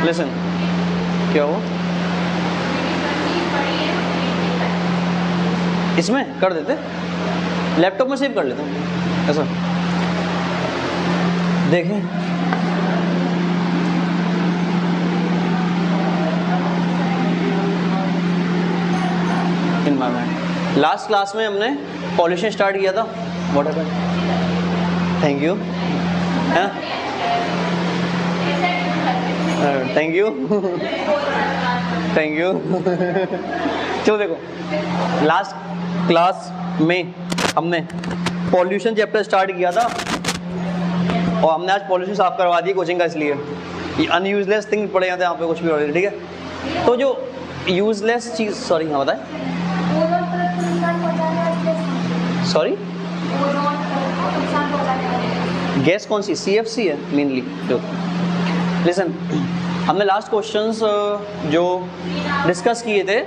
Listen, क्या हो इसमें कर देते, लैपटॉप में सेव कर लेते हैं ऐसा। देखें इन्वायरमेंट, लास्ट क्लास में हमने पॉल्यूशन स्टार्ट किया था, व्हाट हैपेंड, थैंक यू, है थैंक यू थैंक यू। चलो देखो, लास्ट क्लास में हमने पॉल्यूशन चैप्टर स्टार्ट किया था और हमने आज पॉल्यूशन साफ करवा दी कोचिंग का, इसलिए ये अनयूजलेस थिंग पड़े जाते हैं यहाँ पे कुछ भी ऑलरेडी, ठीक है। तो जो यूजलेस चीज़, सॉरी हाँ बताएं, सॉरी गैस कौन सी, CFC है मेनली। लिसन, हमने लास्ट क्वेश्चंस जो डिस्कस किए थे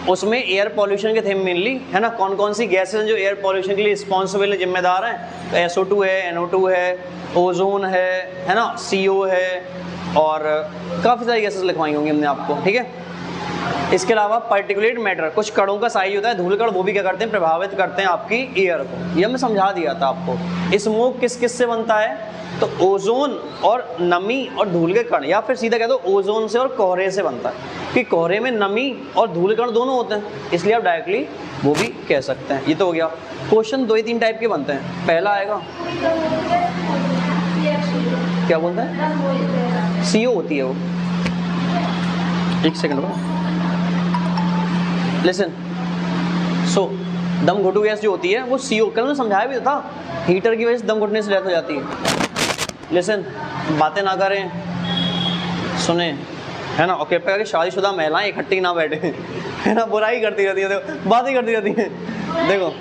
उसमें एयर पॉल्यूशन के थे मेनली, है ना, कौन कौन सी गैसेस जो एयर पॉल्यूशन के लिए रिस्पॉन्सिबल है, जिम्मेदार हैं। तो SO2 है, NO2 है, ओजोन है ना, CO है, और काफ़ी सारी गैसेस लिखवाई होंगी हमने आपको, ठीक है। इसके अलावा पार्टिकुलेट मैटर, कुछ कणों का साइज होता है, धूल कण, वो भी क्या करते हैं, प्रभावित करते हैं आपकी एयर को, ये हमने समझा दिया था आपको। स्मोक किस किस से बनता है, तो ओजोन और नमी और धूल के कण, या फिर सीधा कह दो ओजोन से और कोहरे से बनता है, कि कोहरे में नमी और धूल कण दोनों होते हैं, इसलिए आप डायरेक्टली वो भी कह सकते हैं। ये तो हो गया। क्वेश्चन 2 ही 3 टाइप के बनते हैं। पहला आएगा, क्या बोलता है, CO होती है वो, एक सेकंड लिसन। सो दम घुटू गैस जो होती है वो CO, कल मैं समझाया भी था, हीटर की वजह से दम घुटने से डेथ हो जाती है। लिसन, बातें ना करें, सुने, है ना, और कृपया करके शादीशुदा महिलाएं इकट्ठी ना बैठे, है ना, बुराई करती रहती है, देखो बातें करती रहती हैं, देखो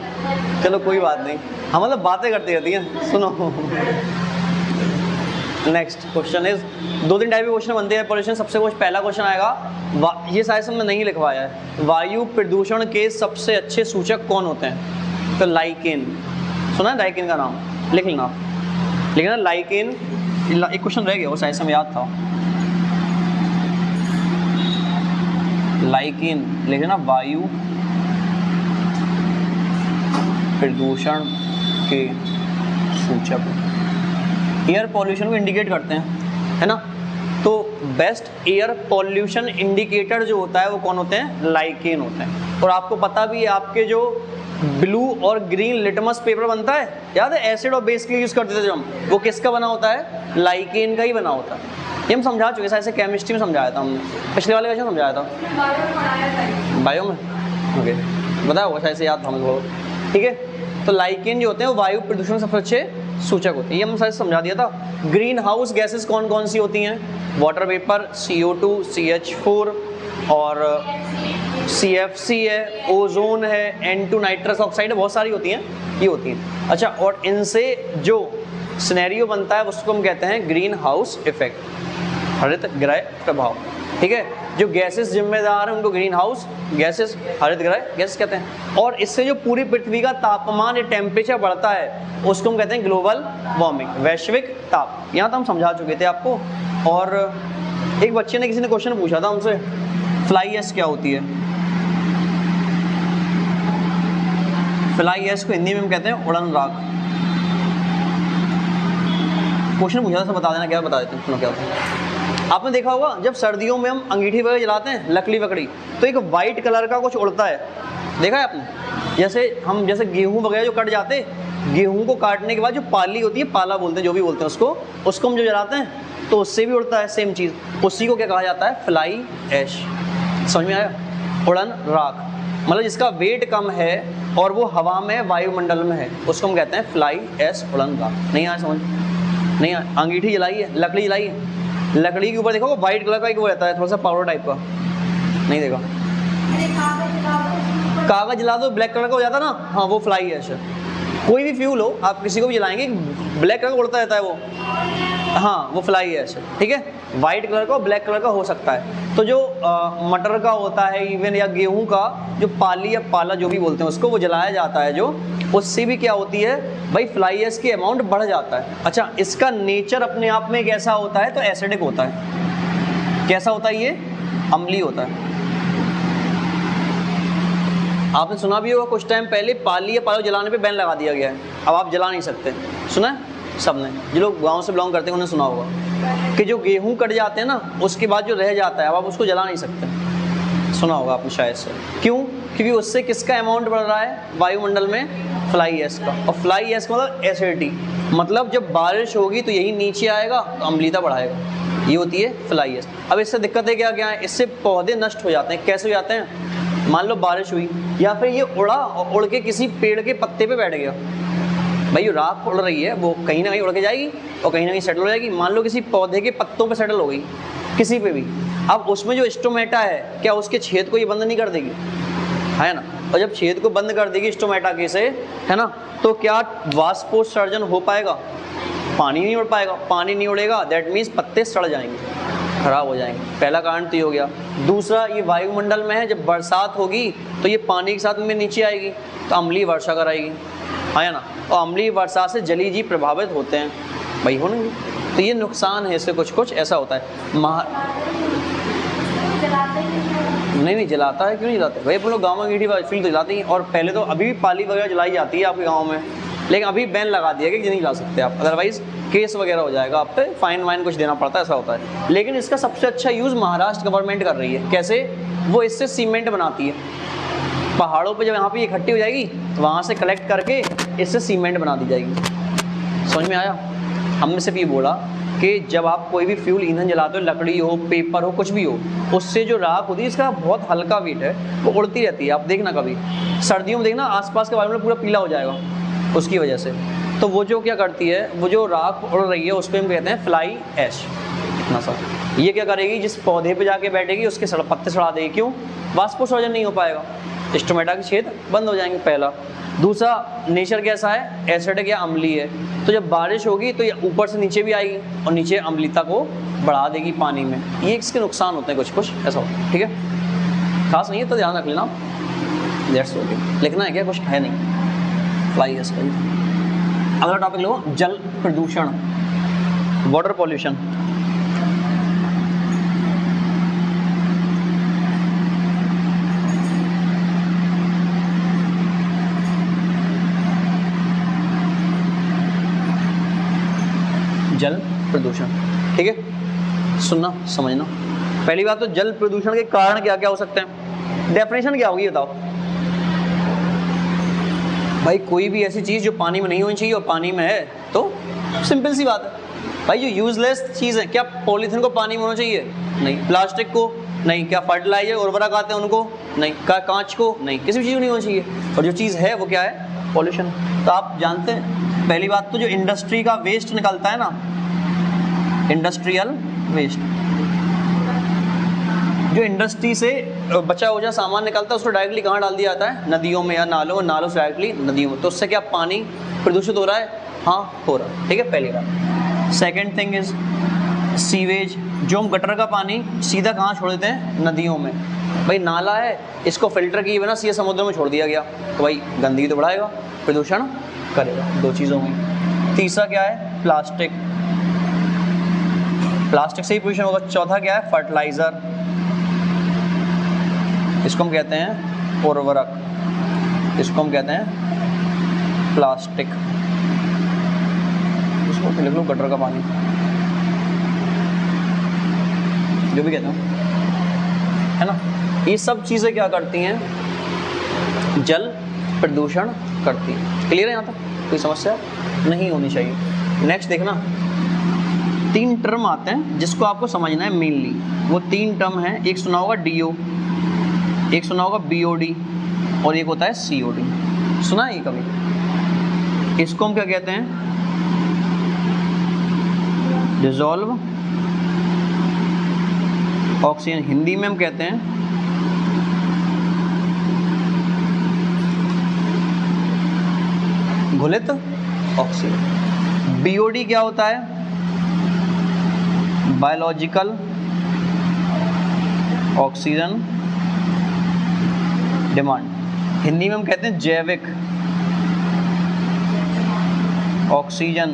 चलो कोई बात नहीं, हम मतलब बातें करती रहती हैं, सुनो। नेक्स्ट क्वेश्चन इज, 2-3 टाइप के क्वेश्चन बनते हैं पॉल्यूशन। सबसे कुछ पहला क्वेश्चन आएगा, ये शायद हमने नहीं लिखवाया है, वायु प्रदूषण के सबसे अच्छे सूचक कौन होते हैं। तो लाइकेन, सुना है लाइकेन का नाम, लिख लेना, लेकिन ना लाइकेन, एक क्वेश्चन रह गया वो शायद से हमें याद था, लाइकेन लिख लेना, वायु प्रदूषण के सूचक एयर पॉल्यूशन को इंडिकेट करते हैं, है ना। तो बेस्ट एयर पॉल्यूशन इंडिकेटर जो होता है वो कौन होते हैं, लाइकेन होते हैं। और आपको पता भी है, आपके जो ब्लू और ग्रीन लिटमस पेपर बनता है, याद है, एसिड और बेस के लिए यूज करते थे जो हम, वो किसका बना होता है, लाइकेन का ही बना होता है। ये हम समझा चुके हैं, ऐसे केमिस्ट्री में समझाया था हमने, पिछले वाले क्वेश्चन समझाया था, बायो में, ओके बताया होगा शायद से, याद था हमको, ठीक है। तो लाइकेन जो होते हैं वो वायु प्रदूषण सबसे अच्छे सूचक होते हैं, ये हम शायद समझा दिया था। ग्रीन हाउस गैसेस कौन कौन सी होती हैं, वाटर वेपर, CO2, CH4 और CFC है, ओजोन है, N2 नाइट्रस ऑक्साइड है, बहुत सारी होती हैं, ये होती हैं। अच्छा, और इनसे जो सिनेरियो बनता है उसको हम कहते हैं ग्रीन हाउस इफेक्ट, हरित गृह प्रभाव, ठीक है। जो गैसेस जिम्मेदार हैं उनको ग्रीन हाउस गैसेस, हरित गृह गैस कहते हैं। और इससे जो पूरी पृथ्वी का तापमान या टेम्परेचर बढ़ता है उसको हम कहते हैं ग्लोबल वार्मिंग, वैश्विक ताप। यहाँ तो हम समझा चुके थे आपको। और एक बच्चे ने, किसी ने क्वेश्चन पूछा था हमसे, फ्लाई ऐश क्या होती है। फ्लाई ऐश को हिंदी में हम कहते हैं उड़न राख। क्वेश्चन पूछा था, सब बता देना, क्या बता देते हैं, सुनो क्या होता है। आपने देखा होगा जब सर्दियों में हम अंगीठी वगैरह जलाते हैं, लकड़ी वकड़ी, तो एक वाइट कलर का कुछ उड़ता है, देखा है आपने। जैसे गेहूं वगैरह जो कट जाते, गेहूं को काटने के बाद जो पाली होती है, पाला बोलते हैं, जो भी बोलते हैं उसको हम जो जलाते हैं तो उससे भी उड़ता है सेम चीज़, उसी को क्या कहा जाता है, फ्लाई ऐश। समझ में आया, उड़न राख, मतलब जिसका वेट कम है और वो हवा में, वायुमंडल में है, उसको हम कहते हैं फ्लाई ऐश, उड़न राख। नहीं आया समझ, नहीं आया। अंगीठी जलाई है, लकड़ी जलाई है, लकड़ी के ऊपर देखो वाइट कलर का एक वो रहता है, थोड़ा सा पाउडर टाइप का, नहीं देखा। कागज जला दो, ब्लैक कलर का हो जाता ना, हाँ वो फ्लाई ऐश है। कोई भी फ्यूल हो, आप किसी को भी जलाएंगे, ब्लैक कलर का उड़ता रहता है वो, हाँ वो फ्लाई ऐश है, ठीक है। वाइट कलर का, ब्लैक कलर का हो सकता है। तो जो मटर का होता है इवन, या गेहूं का जो पाली या पाला जो भी बोलते हैं उसको, वो जलाया जाता है जो, उससे भी क्या होती है भाई, फ्लाई ऐश की अमाउंट बढ़ जाता है। अच्छा, इसका नेचर अपने आप में कैसा होता है, तो एसिडिक होता है। कैसा होता है ये? अम्लीय होता है। आपने सुना भी होगा कुछ टाइम पहले पाली या पालो जलाने पे बैन लगा दिया गया है, अब आप जला नहीं सकते। सुना है सबने? जो लोग गांव से बिलोंग करते हैं उन्हें सुना होगा कि जो गेहूं कट जाते हैं ना, उसके बाद जो रह जाता है अब आप उसको जला नहीं सकते। सुना होगा आपने शायद से। क्यों? क्योंकि उससे किसका अमाउंट बढ़ रहा है वायुमंडल में? फ्लाई एश का। और फ्लाई एश का मतलब एसिडिटी, मतलब जब बारिश होगी तो यही नीचे आएगा तो अम्लीयता बढ़ाएगा, ये होती है फ्लाई एश। अब इससे दिक्कतें क्या क्या है? इससे पौधे नष्ट हो जाते हैं। कैसे हो जाते हैं? मान लो बारिश हुई या फिर ये उड़ा और उड़ के किसी पेड़ के पत्ते पे बैठ गया, भाई जो राख उड़ रही है वो कहीं ना कहीं उड़ के जाएगी और कहीं ना कहीं सेटल हो जाएगी। मान लो किसी पौधे के पत्तों पे सेटल हो गई, किसी पे भी, अब उसमें जो स्टोमेटा है क्या उसके छेद को ये बंद नहीं कर देगी? है ना। और जब छेद को बंद कर देगी स्टोमेटा के से, है ना, तो क्या वाष्पोत्सर्जन हो पाएगा? पानी नहीं उड़ पाएगा। पानी नहीं उड़ेगा दैट मीन्स पत्ते सड़ जाएंगे, खराब हो जाएंगे। पहला कारण तो ये हो गया। दूसरा, ये वायुमंडल में है, जब बरसात होगी तो ये पानी के साथ में नीचे आएगी तो अम्लीय वर्षा कराएगी, है ना। और अम्लीय वर्षा से जलीय जीव प्रभावित होते हैं, भाई हो नहीं। तो ये नुकसान है इससे, कुछ कुछ ऐसा होता है। नहीं जलाता है, क्यों नहीं जलाते भाई? अपन लोग गाँव में ईंटी बायोफ्यूल तो जलाते हैं, और पहले तो अभी भी पाली वगैरह जलाई जाती है आपके गाँव में, लेकिन अभी बैन लगा दिया कि नहीं जला सकते आप, अदरवाइज केस वगैरह हो जाएगा आप पे, फाइन वाइन कुछ देना पड़ता है, ऐसा होता है। लेकिन इसका सबसे अच्छा यूज़ महाराष्ट्र गवर्नमेंट कर रही है। कैसे? वो इससे सीमेंट बनाती है। पहाड़ों पे जब यहाँ पे इकट्ठी हो जाएगी तो वहाँ से कलेक्ट करके इससे सीमेंट बना दी जाएगी। समझ में आया? हमने सिर्फ ये बोला कि जब आप कोई भी फ्यूल ईंधन जलाते हो, लकड़ी हो, पेपर हो, कुछ भी हो, उससे जो राख होती है इसका बहुत हल्का वेट है, वो उड़ती रहती है। आप देखना कभी सर्दियों में देखना आसपास के वायुमंडल पूरा पीला हो जाएगा उसकी वजह से। तो वो जो क्या करती है, वो जो राख उड़ रही है उसको हम कहते हैं फ्लाई ऐश। इतना सा ये क्या करेगी, जिस पौधे पे जाके बैठेगी उसके पत्ते सड़ा देगी। क्यों? वाष्पोत्सर्जन नहीं हो पाएगा, स्टोमेटा के छेद बंद हो जाएंगे, पहला। दूसरा, नेचर कैसा है? एसिडिक या अम्लीय है, तो जब बारिश होगी तो ये ऊपर से नीचे भी आएगी और नीचे अम्लीयता को बढ़ा देगी पानी में। ये इसके नुकसान होते हैं, कुछ कुछ ऐसा होता है। ठीक है, खास नहीं है तो ध्यान रख लेना। That's okay. लिखना है क्या? कुछ है नहीं, फ्लाई एश का। अगला टॉपिक लो, जल प्रदूषण, वाटर पॉल्यूशन। जल प्रदूषण, ठीक है, सुनना समझना। पहली बात तो जल प्रदूषण के कारण क्या क्या हो सकते हैं? डेफिनेशन क्या होगी बताओ भाई? कोई भी ऐसी चीज जो पानी में नहीं होनी चाहिए और पानी में है, तो सिंपल सी बात है भाई, जो यूजलेस चीज है। क्या पॉलीथीन को पानी में होना चाहिए? नहीं। प्लास्टिक को? नहीं। क्या फर्टिलाइजर उर्वरक आते हैं उनको? नहीं। क्या कांच को? नहीं। किसी भी चीज को नहीं होना चाहिए। और जो चीज है वो क्या है? पॉल्यूशन। तो आप जानते हैं पहली बात तो जो इंडस्ट्री का वेस्ट निकलता है ना, इंडस्ट्रियल वेस्ट, जो इंडस्ट्री से बचा हुआ सामान निकलता है उसको डायरेक्टली कहाँ डाल दिया जाता है? नदियों में या नालों, नालों से डायरेक्टली नदियों में। तो उससे क्या पानी प्रदूषित हो रहा है? हाँ, हो रहा है। ठीक है, पहली बात। सेकेंड थिंग इज सीवेज, जो हम गटर का पानी सीधा कहाँ छोड़ देते हैं? नदियों में। भाई नाला है, इसको फिल्टर किए बिना सीधे समुद्र में छोड़ दिया गया तो भाई गंदगी तो बढ़ाएगा, प्रदूषण करेगा। दो चीज़ों में। तीसरा क्या है? प्लास्टिक, प्लास्टिक से ही पोल्यूशन होगा। चौथा क्या है? फर्टिलाइजर, इसको हम कहते हैं उर्वरक, इसको हम कहते हैं प्लास्टिक। इसको लिख लो गटर का पानी, जो भी कहते हैं, है ना। ये सब चीजें क्या करती हैं? जल प्रदूषण करती है। क्लियर है? यहाँ तक कोई समस्या नहीं होनी चाहिए। नेक्स्ट देखना, 3 टर्म आते हैं जिसको आपको समझना है मेनली। वो 3 टर्म हैं, एक सुना होगा DO, एक सुना होगा BOD और एक होता है COD। सुना है ये कभी? इसको हम क्या कहते हैं? डिसॉल्व ऑक्सीजन, हिंदी में हम कहते हैं घुलित ऑक्सीजन। BOD क्या होता है? बायोलॉजिकल ऑक्सीजन डिमांड, हिंदी में हम कहते हैं जैविक ऑक्सीजन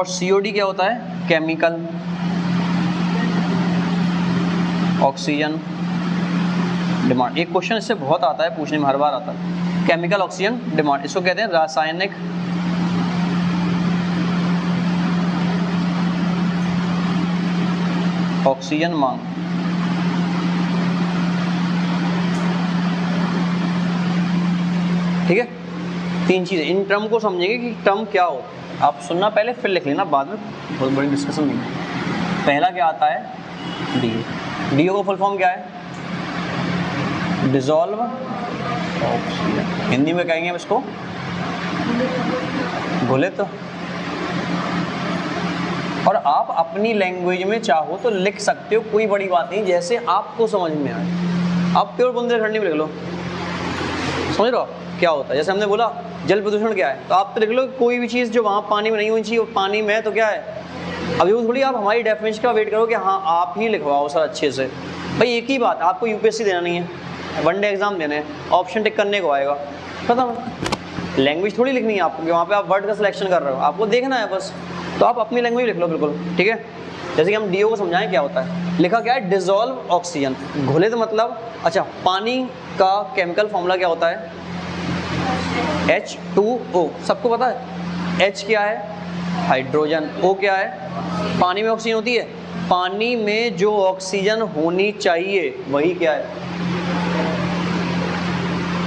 और COD क्या होता है? Chemical oxygen demand. एक क्वेश्चन इससे बहुत आता है पूछने में, हर बार आता है। केमिकल ऑक्सीजन डिमांड, इसको कहते हैं रासायनिक ऑक्सीजन मांग। ठीक है, तीन चीजें, इन टर्म को समझेंगे कि टर्म क्या हो। आप सुनना पहले, फिर लिख लेना बाद में, बहुत बड़ी डिस्कशन नहीं है। पहला क्या आता है? DO। DO का फुल फॉर्म क्या है? Dissolve oxygen. हिंदी में कहेंगे हम इसको घुलित। और आप अपनी लैंग्वेज में चाहो तो लिख सकते हो, कोई बड़ी बात नहीं, जैसे आपको समझ में आए। आप प्योर बुंदेलखंडी में लिख लो, समझ रहे हो क्या होता है। जैसे हमने बोला जल प्रदूषण क्या है, तो आप तो लिख लो कोई भी चीज़ जो वहाँ पानी में नहीं होनी चाहिए, पानी में है तो क्या है। अब ये थोड़ी आप हमारी डेफिनेशन का वेट करो कि हाँ आप ही लिखवाओ सर अच्छे से। भाई एक ही बात, आपको UPSC देना नहीं है, वनडे एग्जाम देने हैं, ऑप्शन टिक करने को आएगा, खत्म। लैंग्वेज थोड़ी लिखनी है आपको, वहाँ पे आप वर्ड का सिलेक्शन कर रहे हो, आपको देखना है बस। तो आप अपनी लैंग्वेज लिख लो बिल्कुल, ठीक है। जैसे कि हम DO को समझाएं क्या होता है। लिखा क्या है? Dissolve oxygen. घुलित मतलब, अच्छा पानी का केमिकल फॉर्मूला क्या होता है? H2O। सबको पता है H क्या है? हाइड्रोजन। O क्या है? पानी में ऑक्सीजन होती है। पानी में जो ऑक्सीजन होनी चाहिए वही क्या है?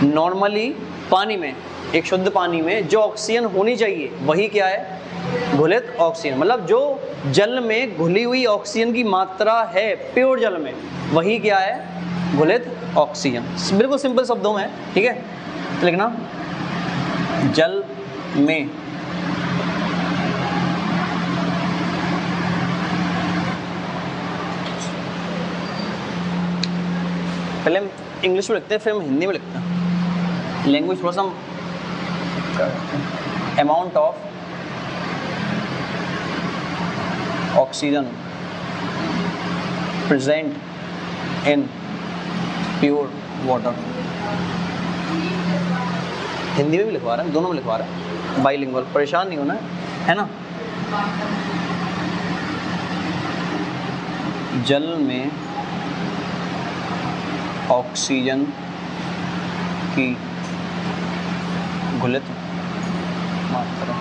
नॉर्मली पानी में, एक शुद्ध पानी में जो ऑक्सीजन होनी चाहिए वही क्या है? घुलित ऑक्सीजन। मतलब जो जल में घुली हुई ऑक्सीजन की मात्रा है प्योर जल में, वही क्या है? घुलित ऑक्सीजन। बिल्कुल सिंपल शब्दों में, ठीक है। तो लिखना जल में पहले हम इंग्लिश में लिखते हैं, फिर हम हिंदी में लिखते हैं। लैंग्वेज थोड़ा सा amount of oxygen present in pure water. Hindi में भी लिखवा रहे हैं, दोनों में लिखवा रहे हैं, बाइलिंगुअल, परेशान नहीं होना है ना। जल में ऑक्सीजन की घुलित मात्रा,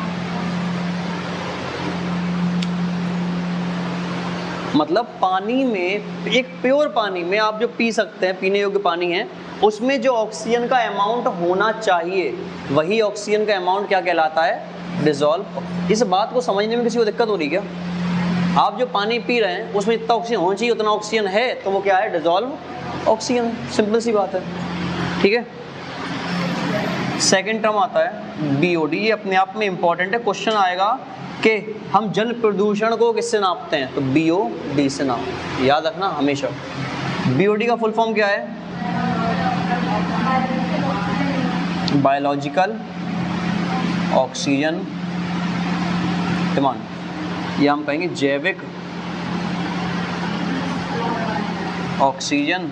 मतलब पानी में, एक प्योर पानी में आप जो पी सकते हैं, पीने योग्य पानी है, उसमें जो ऑक्सीजन का अमाउंट होना चाहिए वही ऑक्सीजन का अमाउंट क्या कहलाता है? डिसॉल्व। इस बात को समझने में किसी को दिक्कत हो रही क्या? आप जो पानी पी रहे हैं उसमें इतना ऑक्सीजन होना चाहिए, उतना ऑक्सीजन है तो वो क्या है? Dissolve oxygen. सिंपल सी बात है, ठीक है। सेकेंड टर्म आता है BOD। ये अपने आप में इंपॉर्टेंट है, क्वेश्चन आएगा कि हम जल प्रदूषण को किससे नापते हैं, तो BOD से नाप, याद रखना हमेशा। BOD का फुल फॉर्म क्या है? बायोलॉजिकल ऑक्सीजन डिमांड, या हम कहेंगे जैविक ऑक्सीजन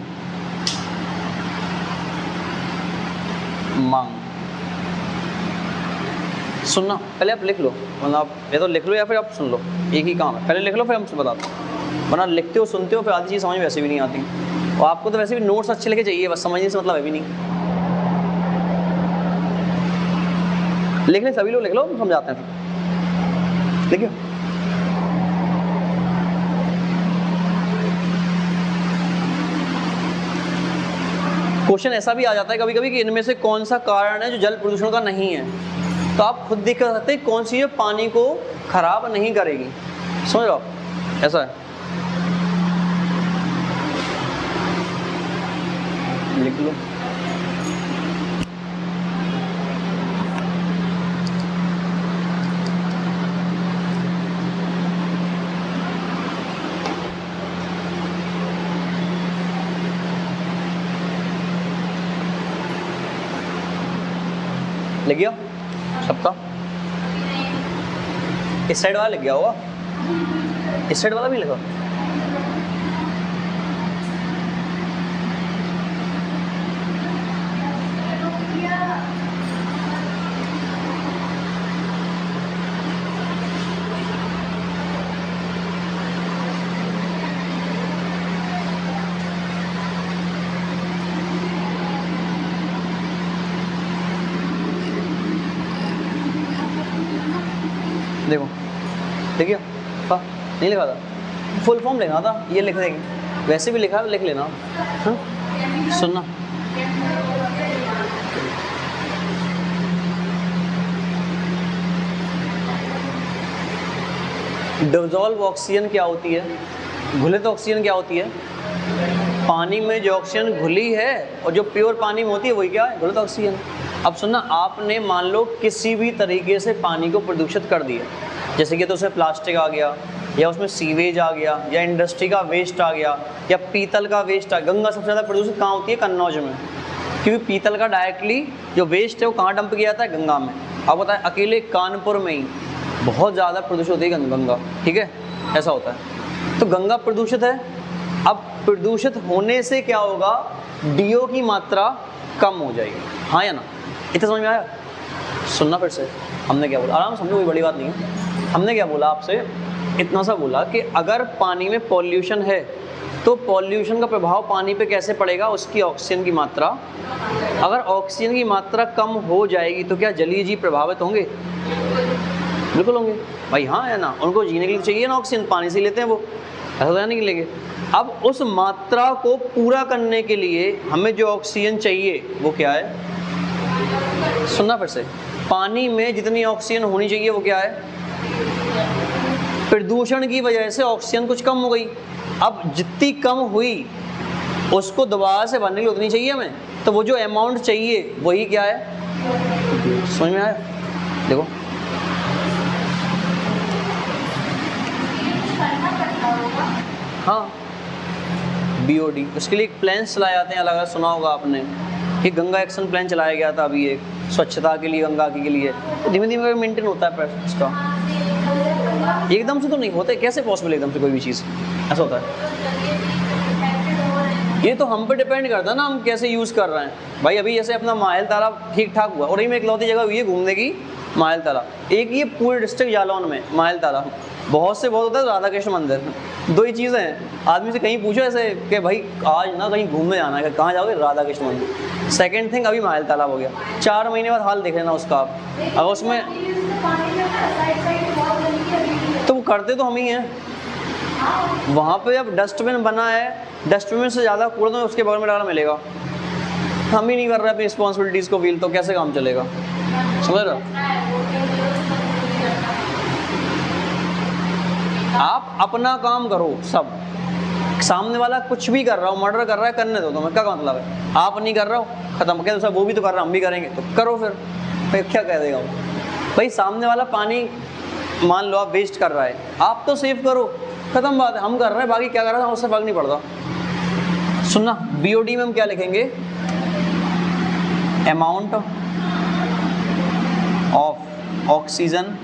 मांग। सुनना पहले आप लिख लो, वरना आप या तो लिख लो या फिर आप सुन लो, एक ही काम है। पहले लिख लो फिर हमसे बताते हैं, वरना लिखते हो सुनते हो फिर आधी चीज़ समझ में वैसे भी नहीं आती। और आपको तो वैसे भी नोट्स अच्छे लिखे चाहिए, बस समझने से मतलब है भी नहीं। लिख ले, सभी लोग लिख लो, समझाते हैं फिर। देखिए क्वेश्चन ऐसा भी आ जाता है कभी कभी कि इनमें से कौन सा कारण है जो जल प्रदूषण का नहीं है, तो आप खुद देख सकते हैं कौन सी है पानी को खराब नहीं करेगी। समझ लो, ऐसा है, लिख लो। लिख गया सबका? इस साइड वाला लिख गया होगा, इस साइड वाला भी लिखा। देखो देखिए, नहीं लिखा था, फुल फॉर्म लिखना था, ये लिख देंगे, वैसे भी लिखा है लिख लेना। हाँ सुनना, डिसॉल्व ऑक्सीजन क्या होती है, घुलित ऑक्सीजन क्या होती है, पानी में जो ऑक्सीजन घुली है और जो प्योर पानी में होती है वही क्या है, घुलित ऑक्सीजन। अब सुनना, आपने मान लो किसी भी तरीके से पानी को प्रदूषित कर दिया, जैसे कि तो उसमें प्लास्टिक आ गया, या उसमें सीवेज आ गया, या इंडस्ट्री का वेस्ट आ गया, या पीतल का वेस्ट आ गया। गंगा सबसे ज़्यादा प्रदूषित कहाँ होती है, कन्नौज में, क्योंकि पीतल का डायरेक्टली जो वेस्ट है वो कहाँ डंप किया जाता है, गंगा में। अब बताएं, अकेले कानपुर में ही बहुत ज़्यादा प्रदूषित होती है गंगा, ठीक है, ऐसा होता है। तो गंगा प्रदूषित है। अब प्रदूषित होने से क्या होगा, डीओ की मात्रा कम हो जाएगी, हाँ या ना, इतना समझ में आया? सुनना फिर से, हमने क्या बोला, आराम समझो, कोई बड़ी बात नहीं है। हमने क्या बोला आपसे, इतना सा बोला कि अगर पानी में पॉल्यूशन है तो पॉल्यूशन का प्रभाव पानी पे कैसे पड़ेगा, उसकी ऑक्सीजन की मात्रा, अगर ऑक्सीजन की मात्रा कम हो जाएगी तो क्या जलीय जीव प्रभावित होंगे? बिल्कुल होंगे भाई, हाँ या ना, उनको जीने के लिए चाहिए ना ऑक्सीजन, पानी से लेते हैं वो, ऐसा तो नहीं लेंगे। अब उस मात्रा को पूरा करने के लिए हमें जो ऑक्सीजन चाहिए वो क्या है, सुनना फिर से, पानी में जितनी ऑक्सीजन होनी चाहिए वो क्या है, प्रदूषण की वजह से ऑक्सीजन कुछ कम हो गई। अब जितनी कम हुई उसको दोबारा से भरने के लिए उतनी चाहिए हमें, तो वो जो अमाउंट चाहिए वही क्या है, समझ में आया? देखो हाँ, बीओडी, उसके लिए एक प्लान चलाए जाते हैं अलग अलग, सुना होगा आपने कि गंगा एक्शन प्लान चलाया गया था अभी, एक स्वच्छता के लिए, गंगा के लिए, तो धीमे धीमे मेंटेन होता है उसका, एकदम से तो नहीं होता, कैसे पॉसिबल एकदम से कोई भी चीज़, ऐसा होता है। ये तो हम पे डिपेंड करता है ना, हम कैसे यूज़ कर रहे हैं भाई। अभी जैसे अपना माहिल तालाब ठीक ठाक हुआ, और यही में इकलौती जगह हुई है घूमने की माहिल तालाब, एक ये पूरे डिस्ट्रिक्ट जालौन में माहिल तालाब, बहुत से बहुत होता है राधा कृष्ण मंदिर, दो ही चीज़ें हैं। आदमी से कहीं पूछो ऐसे कि भाई आज ना कहीं घूमने जाना है, कहाँ जाओगे, राधा कृष्ण मंदिर। सेकंड थिंग अभी माहिल तालाब हो गया, 4 महीने बाद हाल देख लेना उसका आप, अगर उसमें तो वो करते तो हम ही हैं। वहाँ पे अब डस्टबिन बना है, डस्टबिन से ज़्यादा कूड़ा तो उसके बगल में डालना मिलेगा, हम ही नहीं कर रहे अपनी रिस्पॉन्सिबिलिटीज़ को फील, तो कैसे काम चलेगा, समझ रहे हो? आप अपना काम करो, सब सामने वाला कुछ भी कर रहा हो, मर्डर कर रहा है, करने दो, तुम्हें क्या मतलब है, आप नहीं कर रहे हो, खत्म, क्या वो भी तो कर रहा है, हम भी करेंगे, तो करो फिर भाई, क्या कह देगा भाई। सामने वाला पानी मान लो आप वेस्ट कर रहा है, आप तो सेव करो, खत्म बात है, हम कर रहे हैं, बाकी क्या कर रहा है उससे फर्क नहीं पड़ता। सुनना, बीओडी में हम क्या लिखेंगे, amount of oxygen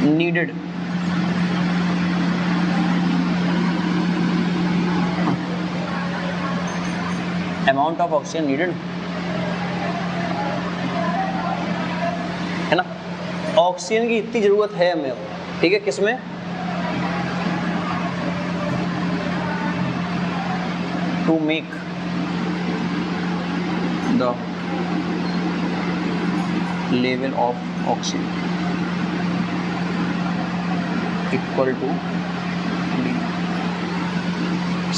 needed, amount of oxygen needed है ना, ऑक्सीजन की इतनी जरूरत है हमें, ठीक है, किसमें, to make the level of oxygen equal to D.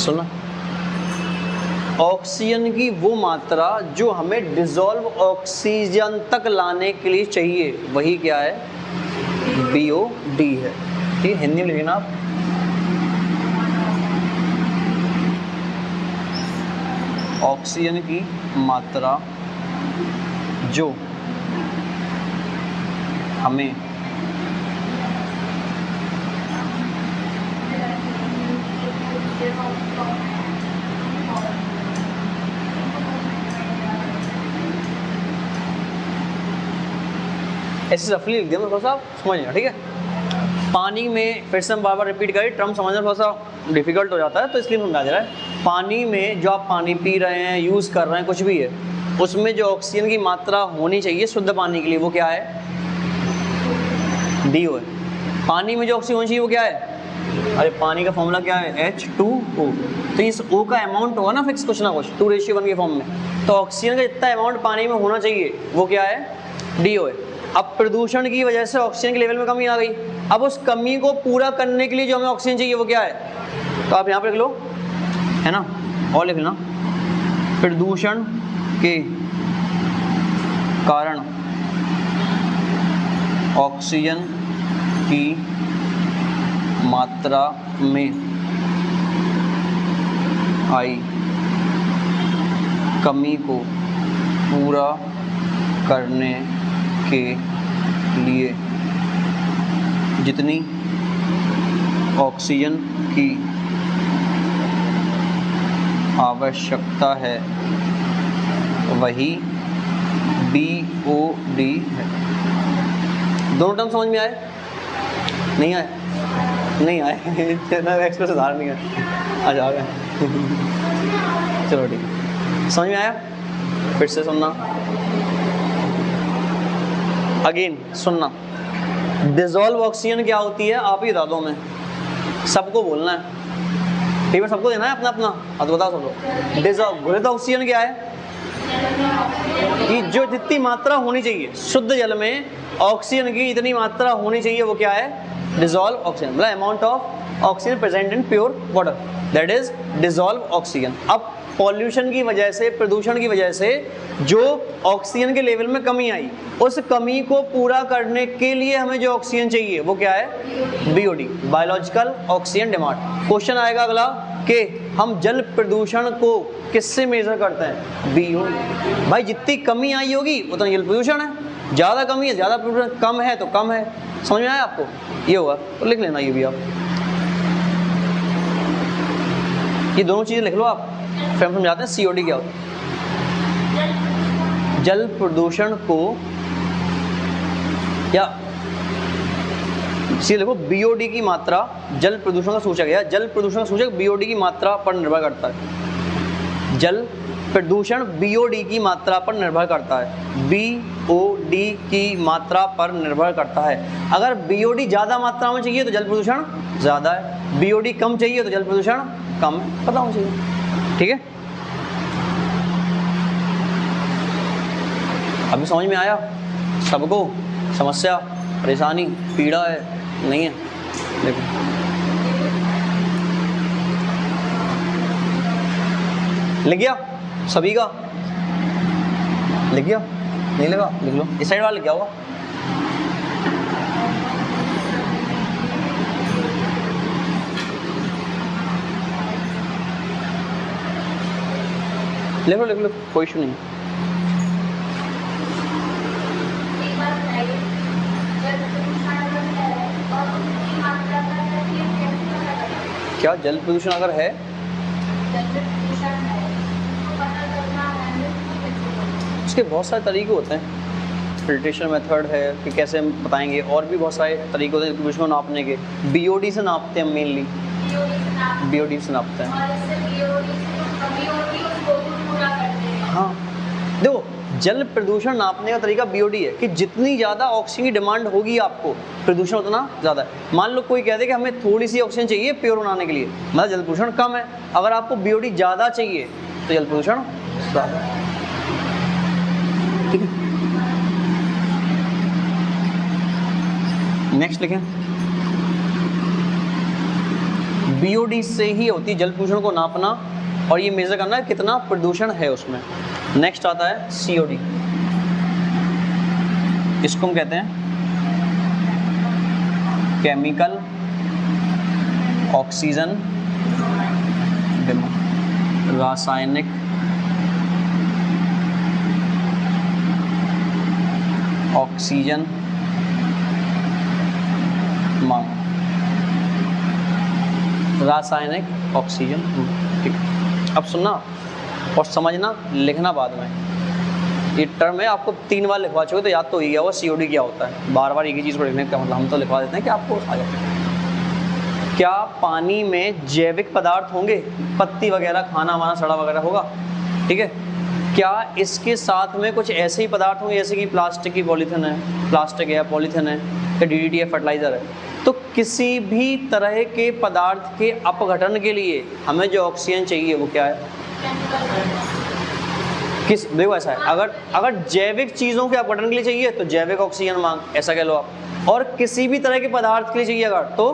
सुना, ऑक्सीजन की वो मात्रा जो हमें डिसॉल्व ऑक्सीजन तक लाने के लिए चाहिए वही क्या है, बीओडी है, ठीक है, हिंदी में लिखना आप। ऑक्सीजन की मात्रा जो हमें ऐसे रफली लिख दिया, थोड़ा सा समझना, ठीक है। पानी में, फिर से हम बार बार रिपीट करें, टर्म समझना थोड़ा सा डिफिकल्ट हो जाता है तो इसलिए समझा दे रहा है। पानी में जो आप पानी पी रहे हैं, यूज़ कर रहे हैं, कुछ भी है, उसमें जो ऑक्सीजन की मात्रा होनी चाहिए शुद्ध पानी के लिए वो क्या है, DO है। पानी में जो ऑक्सीजन होनी चाहिए वो क्या है, अरे पानी का फॉर्मूला क्या है, H2O, तो इस O का अमाउंट होगा ना फिक्स, कुछ ना कुछ 2:1 के फॉर्म में, तो ऑक्सीजन का जितना अमाउंट पानी में होना चाहिए वो क्या है, DO है। अब प्रदूषण की वजह से ऑक्सीजन के लेवल में कमी आ गई। अब उस कमी को पूरा करने के लिए जो हमें ऑक्सीजन चाहिए वो क्या है, तो आप यहाँ पे लिख लो, है ना, और लिख लेना, प्रदूषण के कारण ऑक्सीजन की मात्रा में आई कमी को पूरा करने के लिए जितनी ऑक्सीजन की आवश्यकता है वही BOD है। दोनों टर्म समझ में आए? नहीं आए? नहीं आए एक्सप्रेस आधार नहीं है, आ जा गए चलो ठीक है, समझ में आया? फिर से सुनना, अगेन सुनना। डिसॉल्व ऑक्सीजन क्या होती है आप ही बता दो, हमें सबको बोलना है, पेपर सबको देना है अपना अपना, तो बताओ सब लोग। डिसॉल्व घुलित ऑक्सीजन क्या है, कि जो जितनी मात्रा होनी चाहिए शुद्ध जल में ऑक्सीजन की इतनी मात्रा होनी चाहिए वो क्या है, डिसॉल्व ऑक्सीजन, मतलब amount of oxygen present in pure water, that is dissolve oxygen. अब पॉल्यूशन की वजह से, प्रदूषण की वजह से जो ऑक्सीजन के लेवल में कमी आई, उस कमी को पूरा करने के लिए हमें जो ऑक्सीजन चाहिए वो क्या है, BOD, biological oxygen demand. Question आएगा अगला कि हम जल प्रदूषण को किससे मेजर करते हैं, BOD। भाई जितनी कमी आई होगी उतना जल प्रदूषण है, ज़्यादा कमी है ज़्यादा प्रदूषण, कम है तो कम है। समझ में आया आपको? ये होगा तो लिख लेना ये भी आप, ये दोनों चीज़ें लिख लो आप, फिर हम समझाते हैं COD क्या होता है। जल प्रदूषण को, या इसे देखो BOD की मात्रा, जल प्रदूषण का सूचक है, जल प्रदूषण का सूचक BOD की मात्रा पर निर्भर करता है। जल प्रदूषण BOD की मात्रा पर निर्भर करता है, BOD की मात्रा पर निर्भर करता है। अगर BOD ज़्यादा मात्रा में चाहिए तो जल प्रदूषण ज़्यादा है, BOD कम चाहिए तो जल प्रदूषण कम है, पता होना चाहिए, ठीक है? अभी समझ में आया सबको? समस्या, परेशानी, पीड़ा है, नहीं है? देखो लिख गया सभी का, लिख गया? नहीं लगा? लिख लो, इस साइड वाला लिख गया होगा। लिख लो लिख लो, कोई इशू नहीं। क्या जल प्रदूषण अगर है, उसके बहुत सारे तरीके होते हैं, फिल्ट्रेशन मेथड है कि कैसे हम बताएंगे, और भी बहुत सारे तरीके होते हैं प्रदूषण को नापने के। BOD से नापते हैं मेनली, BOD से नापते हैं। हाँ देखो, जल प्रदूषण नापने का तरीका BOD है कि जितनी ज़्यादा ऑक्सीजन की डिमांड होगी आपको, प्रदूषण उतना ज़्यादा है। मान लो कोई कह दे कि हमें थोड़ी सी ऑक्सीजन चाहिए प्योर बनाने के लिए, मतलब जल प्रदूषण कम है। अगर आपको BOD ज़्यादा चाहिए तो जल प्रदूषण ज़्यादा है, ठीक है? नेक्स्ट लिखें, BOD से ही होती है जल प्रदूषण को नापना और ये मेजर करना है कितना प्रदूषण है उसमें। नेक्स्ट आता है COD, इसको हम कहते हैं केमिकल ऑक्सीजन डिमांड, रासायनिक ऑक्सीजन मांग, रासायनिक ऑक्सीजन, ठीक। अब सुनना और समझना, लिखना बाद में। ये टर्म है, आपको 3 बार लिखवा चुके तो याद तो ही गया होगा COD क्या होता है। बार बार एक ही चीज़ को लिखने का मतलब, हम तो लिखवा देते हैं कि आपको आ जाए। क्या पानी में जैविक पदार्थ होंगे, पत्ती वगैरह, खाना वाना सड़ा वगैरह होगा, ठीक है? क्या इसके साथ में कुछ ऐसे ही पदार्थ होंगे जैसे कि प्लास्टिक की पॉलीथिन है, प्लास्टिक है, पॉलीथिन है, या DDT है, फर्टिलाइज़र है। तो किसी भी तरह के पदार्थ के अपघटन के लिए हमें जो ऑक्सीजन चाहिए वो क्या है, किस, देखो ऐसा है, अगर जैविक चीज़ों के अपघटन के लिए चाहिए तो जैविक ऑक्सीजन मांग, ऐसा कह लो आप। और किसी भी तरह के पदार्थ के लिए चाहिए अगर, तो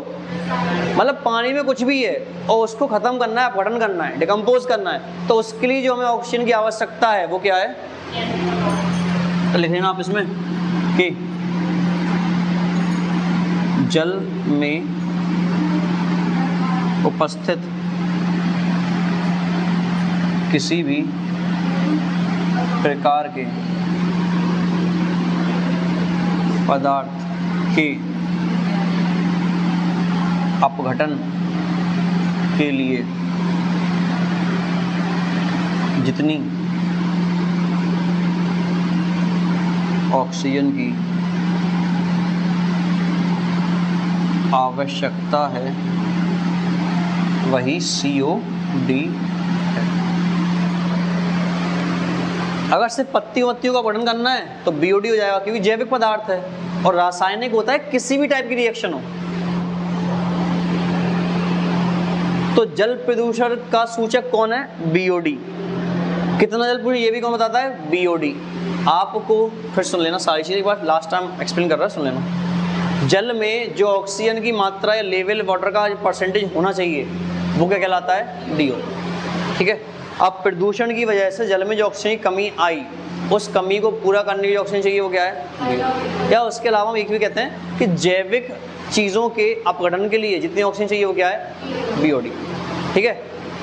मतलब पानी में कुछ भी है और उसको खत्म करना है, अपघटन करना है, डिकम्पोज करना है, तो उसके लिए जो हमें ऑक्सीजन की आवश्यकता है वो क्या है, तो लिख लेना आप इसमें कि जल में उपस्थित किसी भी प्रकार के पदार्थ के अपघटन के लिए जितनी ऑक्सीजन की आवश्यकता है वही CO2 है। अगर सिर्फ पत्तियों का अपघटन करना है तो BOD हो जाएगा, क्योंकि जैविक पदार्थ है और रासायनिक होता है किसी भी टाइप की रिएक्शन हो। तो जल प्रदूषण का सूचक कौन है, BOD। कितना जल प्रदूषण ये भी कौन बताता है, BOD। आपको फिर सुन लेना सारी चीजें एक बार, लास्ट टाइम एक्सप्लेन कर रहा है, सुन लेना। जल में जो ऑक्सीजन की मात्रा या लेवल वाटर का परसेंटेज होना चाहिए वो क्या कहलाता है, DO। ठीक है। अब प्रदूषण की वजह से जल में जो ऑक्सीजन की कमी आई, उस कमी को पूरा करने के लिए ऑक्सीजन चाहिए वो क्या है, या उसके अलावा हम एक भी कहते हैं कि जैविक चीज़ों के अपघटन के लिए जितनी ऑक्सीजन चाहिए वो क्या है, BOD। ठीक है।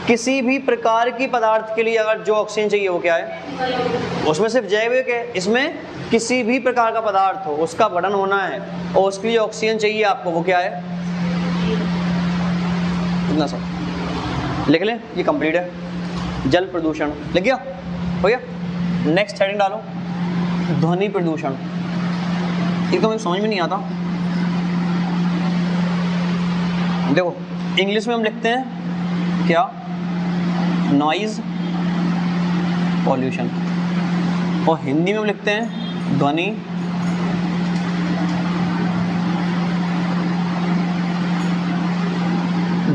किसी भी प्रकार की पदार्थ के लिए अगर जो ऑक्सीजन चाहिए वो क्या है, उसमें सिर्फ जैविक है, इसमें किसी भी प्रकार का पदार्थ हो उसका अपघटन होना है और उसके लिए ऑक्सीजन चाहिए आपको वो क्या है, इतना सब लिख लें, ये कंप्लीट है। जल प्रदूषण लिख गया, हो गया। नेक्स्ट हेडिंग डालो, ध्वनि प्रदूषण। एक तो मुझे समझ में नहीं आता, देखो इंग्लिश में हम लिखते हैं क्या, नॉइज पॉल्यूशन, और हिंदी में हम लिखते हैं ध्वनि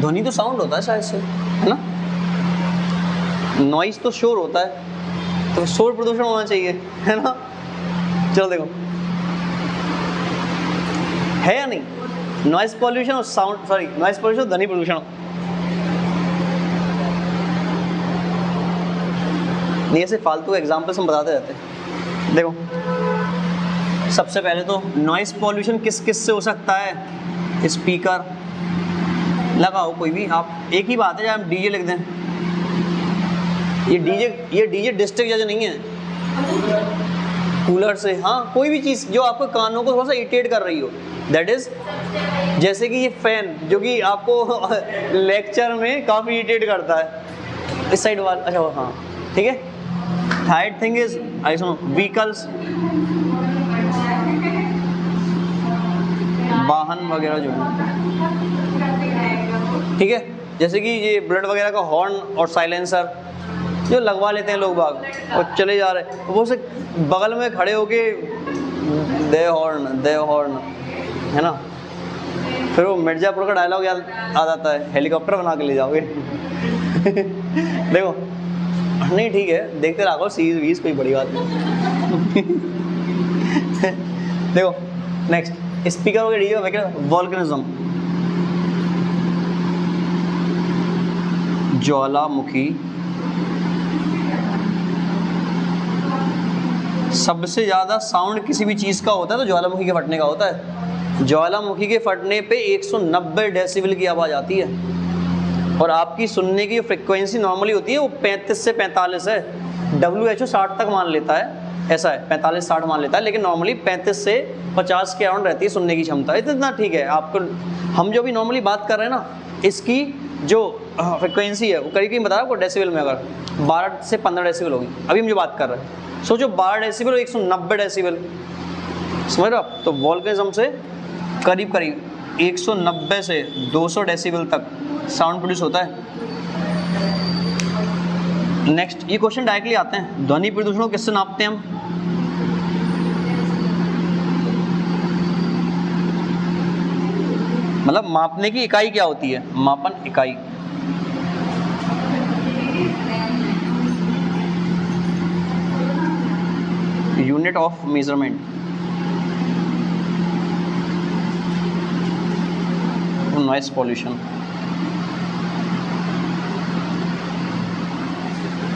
ध्वनि तो साउंड होता है शायद से, है ना, नॉइज तो शोर होता है, तो शोर प्रदूषण होना चाहिए, है ना। चलो देखो है या नहीं, नॉइज पॉल्यूशन और साउंड, सॉरी नॉइज पॉल्यूशन, ध्वनि प्रदूषण नहीं, ऐसे फालतू एग्जाम्पल्स हम बताते रहते हैं। देखो सबसे पहले तो नॉइज पॉल्यूशन किस किस से हो सकता है, स्पीकर लगाओ कोई भी आप, एक ही बात है, जब हम DJ लिख दें, ये डीजे डिस्ट्रिक्ट जज नहीं है, कूलर से, हाँ कोई भी चीज़ जो आपको कानों को थोड़ा सा इरिटेट कर रही हो, दैट इज, जैसे कि ये फैन जो कि आपको लेक्चर में काफ़ी इरिटेट करता है, इस साइड वाला, अच्छा हाँ ठीक है। थर्ड थिंग इज, आई सुनो, व्हीकल्स, वाहन वगैरह जो है, ठीक है, जैसे कि ये बुलेट वगैरह का हॉर्न और साइलेंसर जो लगवा लेते हैं लोग बाग और चले जा रहे हैं, वो से बगल में खड़े होके दे हॉर्न, है ना, फिर वो मिर्जापुर का डायलॉग याद आ जाता है, हेलीकॉप्टर बना के ले जाओगे। देखो नहीं ठीक है, देखते रहो सीरीज वीज, कोई बड़ी बात नहीं। देखो नेक्स्ट, स्पीकर हो गया, डीजे वगैरह, वोल्केनिज्म, ज्वालामुखी, सबसे ज़्यादा साउंड किसी भी चीज़ का होता है तो ज्वालामुखी के फटने का होता है। ज्वालामुखी के फटने पे 190 डेसिबल की आवाज़ आती है, और आपकी सुनने की जो फ्रिक्वेंसी नॉर्मली होती है वो 35 से 45 है, WHO 60 तक मान लेता है, ऐसा है 45-60 मान लेता है, लेकिन नॉर्मली 35 से 50 के अराउंड रहती है सुनने की क्षमता, इतना ठीक है। आपको हम जो भी नॉर्मली बात कर रहे हैं ना, इसकी जो फ्रिक्वेंसी है वो करीब बता रहा हूँ, डेसिबल में अगर 12 से 15 डेसिबल होगी, अभी हम जो बात कर रहे हैं, सोचो 12 डेसिबल और 190 डेसिबल, समझ रहे हो आप। तो वोल्केनिज्म से करीब 190 से 200 डेसिबल तक साउंड प्रोड्यूस होता है। नेक्स्ट, ये क्वेश्चन डायरेक्टली आते हैं, ध्वनि प्रदूषण को किससे नापते हैं हम, मतलब मापने की इकाई क्या होती है, मापन इकाई, unit of measurement, noise pollution.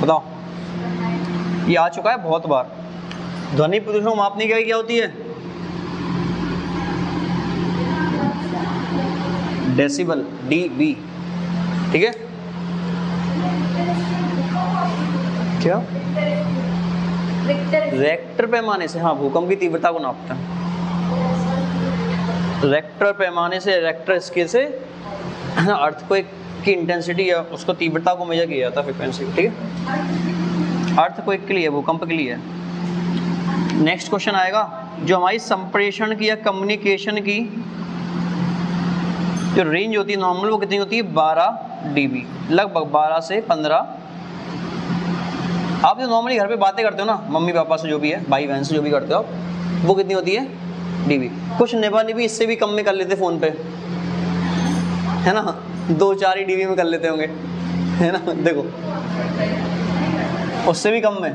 बताओ, ये आ चुका है बहुत बार। ध्वनि प्रदूषण को मापने की क्या होती है? डेसिबल, डीबी, ठीक है। क्या? रेक्टर पैमाने से, हाँ, भूकंप की तीव्रता को नापता है। रेक्टर पैमाने से, रेक्टर स्केल से अर्थक्वेक की इंटेंसिटी या उसको तीव्रता को मेजर किया जाता है, फ्रीक्वेंसी, ठीक है। अर्थक्वेक के लिए, भूकंप के लिए। नेक्स्ट क्वेश्चन आएगा, जो हमारी संप्रेषण की या कम्युनिकेशन की जो रेंज होती है नॉर्मल, वो कितनी होती है? 12 dB, लगभग 12 से 15। आप जो नॉर्मली घर पे बातें करते हो ना, मम्मी पापा से जो भी है, भाई बहन से जो भी करते हो आप, वो कितनी होती है? dB। कुछ नेबा नेबी इससे भी कम में कर लेते फ़ोन पे, है ना, 2-4 ही dB में कर लेते होंगे, है ना। देखो, उससे भी कम में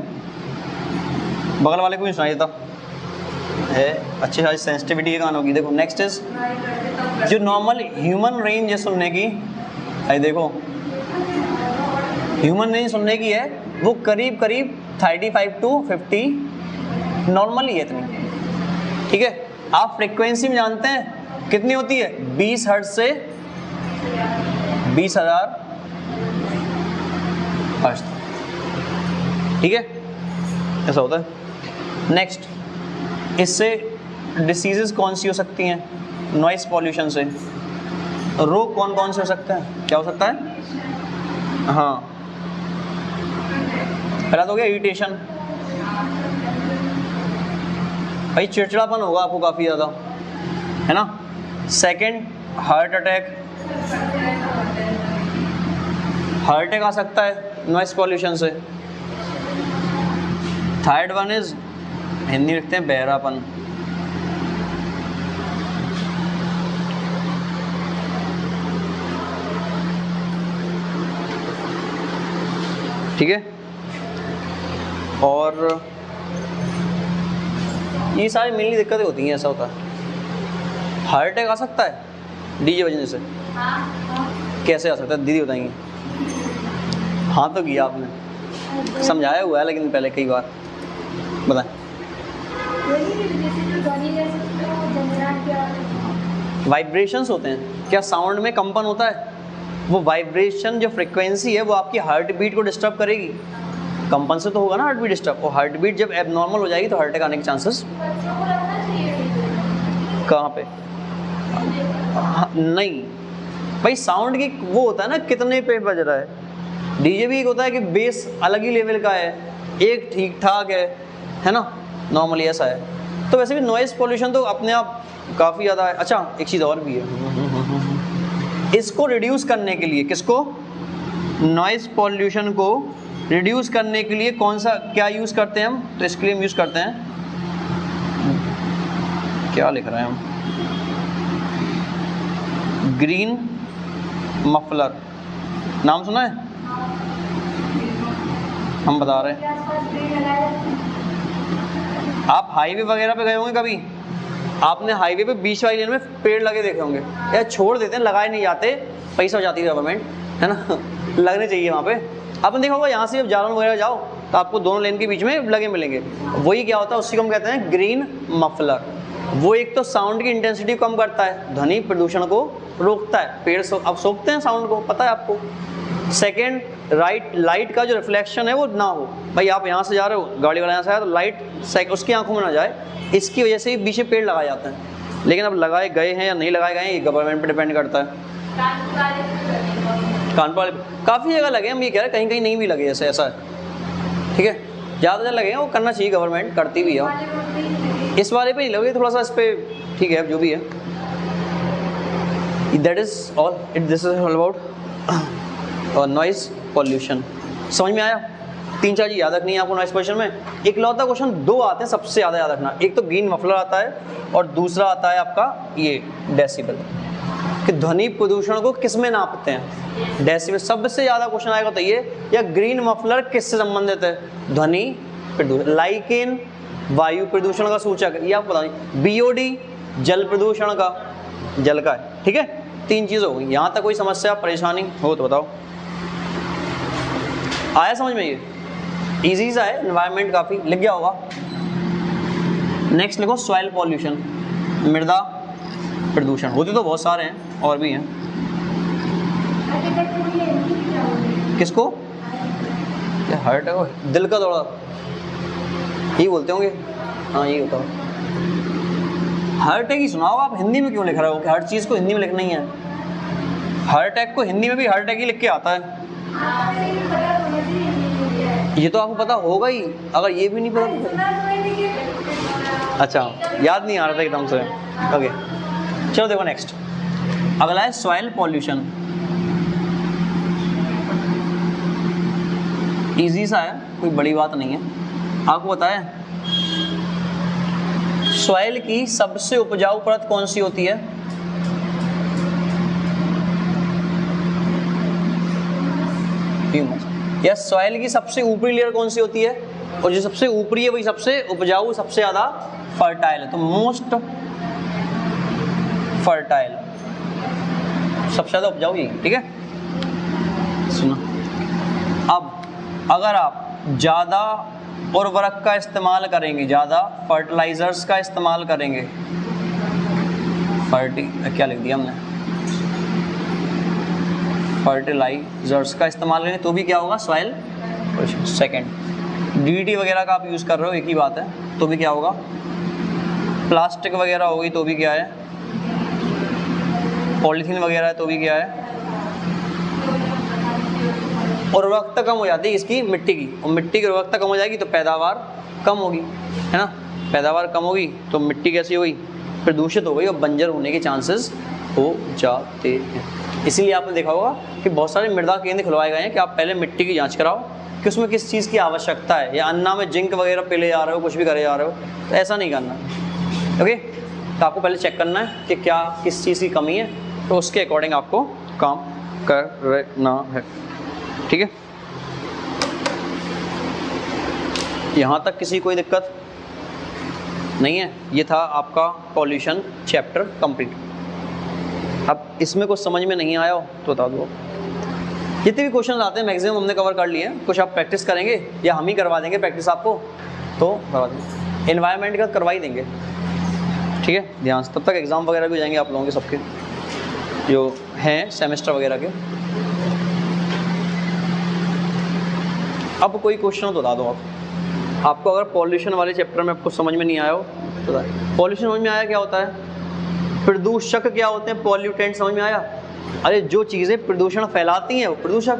बगल वाले को भी सुनाई देता है। अच्छी खासी सेंसिटिविटी के कान होगी। देखो नेक्स्ट इज जो नॉर्मल ह्यूमन रेंज है सुनने की, आई देखो ह्यूमन रेंज सुनने की है वो करीब करीब 35 to 50 नॉर्मली है इतनी, ठीक है। आप फ्रीक्वेंसी में जानते हैं कितनी होती है? 20 हर्ट्ज से 20,000 हर्ट्ज, ठीक है, ऐसा होता है। नेक्स्ट, इससे डिसीजेस कौन सी हो सकती हैं नॉइस पॉल्यूशन से? रोग कौन कौन से हो सकते हैं? क्या हो सकता है? हाँ, पहला तो हो गया इरिटेशन, भाई चिड़चिड़ापन होगा आपको काफ़ी ज़्यादा, है ना। Second, heart attack, heart attack आ सकता है नॉइस पॉल्यूशन से। थर्ड वन इज, हिंदी लिखते हैं, बहरापन। ठीक है, और ये सारी मेनली दिक्कतें होती हैं, ऐसा होता है। हार्ट अटैक आ सकता है डीजे बजने से। कैसे आ सकता है दीदी बताएंगे? हाँ तो किया आपने, समझाया हुआ है लेकिन पहले कई बार, बताएं। वाइब्रेशंस होते हैं, क्या साउंड में कंपन होता है? वो वाइब्रेशन जो फ्रिक्वेंसी है वो आपकी हार्ट बीट को डिस्टर्ब करेगी। कंपन से तो होगा ना हार्ट बीट डिस्टर्ब, और हार्ट बीट जब एबनॉर्मल हो जाएगी तो हार्ट अटैक आने के चांसेस कहाँ पे? हाँ, नहीं भाई, साउंड की वो होता है ना कितने पे बज रहा है। डीजे भी एक होता है कि बेस अलग ही लेवल का है, एक ठीक ठाक है ना, नॉर्मली ऐसा है। तो वैसे भी नॉइस पॉल्यूशन तो अपने आप काफ़ी ज़्यादा है। अच्छा, एक चीज़ और भी है, इसको रिड्यूस करने के लिए, किसको? नॉइस पॉल्यूशन को रिड्यूस करने के लिए कौन सा क्या यूज़ करते हैं हम? तो इसके लिए हम यूज़ करते हैं, क्या लिख रहे हैं हम? ग्रीन मफलर, नाम सुना है? हम बता रहे हैं, आप हाईवे वगैरह पे गए होंगे कभी, आपने हाईवे पे बीच वाली लेन में पेड़ लगे देखे होंगे, या छोड़ देते हैं, लगाए नहीं जाते, पैसा हो जाती है गवर्नमेंट, है ना। लगने चाहिए वहाँ पे। आपने देखा होगा यहाँ से जब जालौन वगैरह जाओ तो आपको दोनों लेन के बीच में लगे मिलेंगे। वही क्या होता है, उसी को हम कहते हैं ग्रीन मफलर। वो एक तो साउंड की इंटेंसिटी कम करता है, ध्वनि प्रदूषण को रोकता है। पेड़ अब सोखते हैं साउंड को, पता है आपको। सेकेंड, लाइट का जो रिफ्लेक्शन है वो ना हो। भाई आप यहाँ से जा रहे हो, गाड़ी वाला यहाँ से आया तो लाइट उसकी आंखों में ना जाए, इसकी वजह से ही पीछे पेड़ लगाए जाते हैं। लेकिन अब लगाए गए हैं या नहीं लगाए गए हैं ये गवर्नमेंट पे डिपेंड करता है। कानपुर वाले काफ़ी जगह लगे, हम ये कह रहे हैं कहीं कहीं नहीं भी लगे, ऐसा है, ठीक है। ज़्यादा जगह लगे हैं, वो करना चाहिए, गवर्नमेंट करती भी है। इस वाले पे नहीं लगे, थोड़ा सा इस पर ठीक है, जो भी है। That is all, this is all about और नॉइस पॉल्यूशन। समझ में आया? 3-4 चीज़ याद रखनी है आपको नॉइस पॉल्यूशन में। एक लौता क्वेश्चन 2 आते हैं सबसे ज़्यादा याद रखना, एक तो ग्रीन मफलर आता है और दूसरा आता है आपका ये डेसिबल, कि ध्वनि प्रदूषण को किस में नापते हैं। डेसिबल सबसे ज़्यादा क्वेश्चन आएगा तो ये, या ग्रीन मफलर किससे संबंधित है? ध्वनि प्रदूषण। लाइक इन वायु प्रदूषण का सूचक, ये आपको बता दें। BOD जल प्रदूषण का, जल का है, ठीक है। 3 चीज़ हो गई। यहाँ तक कोई समस्या परेशानी हो तो बताओ। आया समझ में? ये इजी सा है, एनवायरनमेंट काफ़ी लिख गया होगा। नेक्स्ट लिखो सॉइल पॉल्यूशन, मृदा प्रदूषण। होते तो बहुत सारे हैं और भी हैं। किसको? हार्ट है, दिल का दौरा, यही बोलते होंगे। हाँ यही होता है। हार्ट अटैक ही सुना होगा आप, हिंदी में क्यों लिख रहे हो कि हर चीज़ को हिंदी में लिखना ही है? हार्ट अटैक को हिंदी में भी हार्ट अटैक ही लिख के आता है। ये तो आपको पता होगा ही, अगर ये भी नहीं पता तो अच्छा याद नहीं आ रहा था एकदम से। ओके चलो देखो नेक्स्ट, अगला है सॉइल पॉल्यूशन। इजी सा है, कोई बड़ी बात नहीं है। आपको पता है सॉइल की सबसे उपजाऊ परत कौन सी होती है? यस, सॉइल की सबसे ऊपरी लेयर कौन सी होती है? और जो सबसे ऊपरी है वही सबसे उपजाऊ, सबसे ज्यादा फर्टाइल है। तो मोस्ट फर्टाइल, सबसे ज्यादा उपजाऊ यही, ठीक है। सुनो, अब अगर आप ज्यादा उर्वरक का इस्तेमाल करेंगे, ज़्यादा फर्टिलाइजर्स का इस्तेमाल करेंगे, क्या लिख दिया हमने, फर्टिलाइजर्स का इस्तेमाल करेंगे तो भी क्या होगा? सॉइल। सेकंड, DDT वगैरह का आप यूज़ कर रहे हो, एक ही बात है, तो भी क्या होगा? प्लास्टिक वगैरह होगी तो भी क्या है? पॉलीथीन वगैरह है तो भी क्या है? उर्वरकता कम हो जाती है इसकी, मिट्टी की, और मिट्टी की उर्वरकता कम हो जाएगी तो पैदावार कम होगी, है ना। पैदावार कम होगी तो मिट्टी कैसी होगी? प्रदूषित हो गई और बंजर होने के चांसेस हो जाते हैं। इसीलिए आपने देखा होगा कि बहुत सारे मृदा केंद्र खुलवाए गए हैं कि आप पहले मिट्टी की जांच कराओ कि उसमें किस चीज़ की आवश्यकता है, या अन्ना में जिंक वगैरह पे ले जा रहे हो, कुछ भी करे जा रहे हो, तो ऐसा नहीं करना। ओके, तो आपको पहले चेक करना है कि क्या किस चीज़ की कमी है, तो उसके अकॉर्डिंग आपको काम करना है, ठीक है। यहाँ तक किसी कोई दिक्कत नहीं है? ये था आपका पॉल्यूशन चैप्टर कंप्लीट। अब इसमें कुछ समझ में नहीं आया हो तो बता दो। जितने भी क्वेश्चन आते हैं मैक्सिमम हमने कवर कर लिए हैं। कुछ आप प्रैक्टिस करेंगे या हम ही करवा देंगे प्रैक्टिस आपको, तो करवा देंगे। एनवायरनमेंट का करवा ही देंगे, ठीक है, ध्यान से। तब तक एग्ज़ाम वगैरह भी हो जाएंगे आप लोगों के सबके जो हैं सेमेस्टर वगैरह के। अब कोई क्वेश्चन तो बता दो आप। आपको अगर पॉल्यूशन वाले चैप्टर में आपको समझ में नहीं आया हो तो पॉल्यूशन समझ में आया क्या होता है? प्रदूषक क्या होते हैं? पॉल्यूटेंट समझ में आया? अरे जो चीज़ें प्रदूषण फैलाती हैं वो प्रदूषक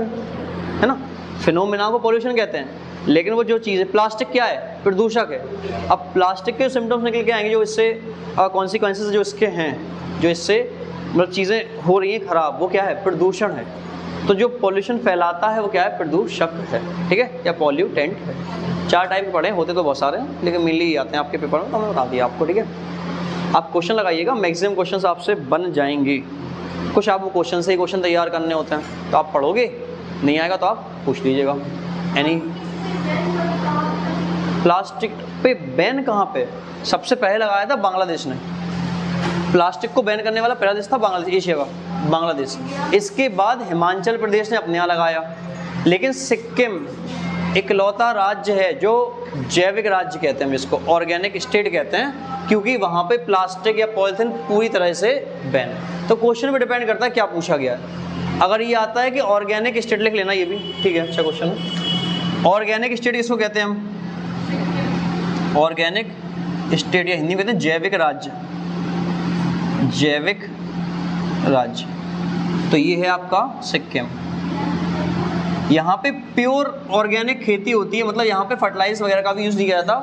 है ना। फिनोमेना को पॉल्यूशन कहते हैं, लेकिन वो जो चीज़ है, प्लास्टिक क्या है? प्रदूषक है। अब प्लास्टिक के सिम्टम्स निकल के आएंगे जो इससे कॉन्सिक्वेंसेस जो इसके हैं, जो इससे मतलब चीज़ें हो रही हैं खराब, वो क्या है? प्रदूषण है। तो जो पॉल्यूशन फैलाता है वो क्या है? प्रदूषक है, ठीक है, या पॉल्यूटेंट है। 4 टाइप के पढ़े, होते तो बहुत सारे हैं लेकिन मेनली आते हैं आपके पेपर में, तो हमने बता दिया आपको, ठीक है। आप क्वेश्चन लगाइएगा, मैक्सिमम क्वेश्चन आपसे बन जाएंगे। कुछ आपको क्वेश्चन से ही क्वेश्चन तैयार करने होते हैं, तो आप पढ़ोगे, नहीं आएगा तो आप पूछ लीजिएगा। एनी प्लास्टिक पे बैन कहाँ पे? सबसे पहले लगाया था बांग्लादेश ने। प्लास्टिक को बैन करने वाला पहला देश था बांग्लादेश, एशिया का बांग्लादेश। इसके बाद हिमाचल प्रदेश ने अपने यहाँ लगाया, लेकिन सिक्किम इकलौता राज्य है जो जैविक राज्य कहते हैं जिसको, ऑर्गेनिक स्टेट कहते हैं, क्योंकि वहाँ पे प्लास्टिक या पॉलीथीन पूरी तरह से बैन है। तो क्वेश्चन पे डिपेंड करता है क्या पूछा गया है। अगर ये आता है कि ऑर्गेनिक स्टेट लिख लेना, ये भी ठीक है, अच्छा क्वेश्चन है। ऑर्गेनिक स्टेट किसको कहते हैं हम? ऑर्गेनिक स्टेट या हिंदी में कहते हैं जैविक राज्य, जैविक राज्य। तो ये है आपका सिक्किम। यहाँ पे प्योर ऑर्गेनिक खेती होती है, मतलब यहाँ पे फर्टिलाइजर वगैरह का भी यूज़ नहीं किया जाता,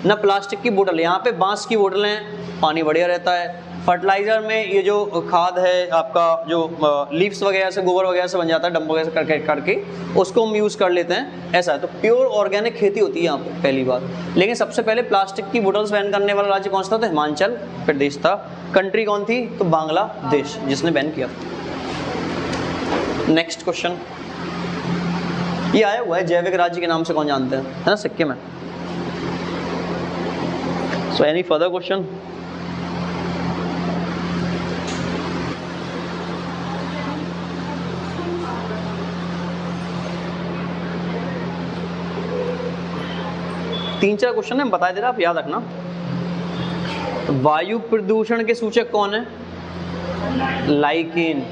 ना प्लास्टिक की बोतल। यहाँ पे बांस की बोतलें, पानी बढ़िया रहता है। फर्टिलाइजर में ये जो खाद है आपका, जो लीव्स वगैरह से, गोबर वगैरह से बन जाता है, डंप वगैरह से करके उसको हम यूज़ कर लेते हैं, ऐसा है। तो प्योर ऑर्गेनिक खेती होती है यहाँ पे, पहली बात। लेकिन सबसे पहले प्लास्टिक की बोतल्स बैन करने वाला राज्य कौन सा था? तो हिमाचल प्रदेश था। कंट्री कौन थी? तो बांग्लादेश, जिसने बैन किया था। नेक्स्ट क्वेश्चन, ये आया हुआ है जैविक राज्य के नाम से, कौन जानते हैं? है ना, सिक्किम है। So any further question? तीन चार क्वेश्चन है, बता दे रहा, आप याद रखना। वायु प्रदूषण के सूचक कौन है? लाइकेन।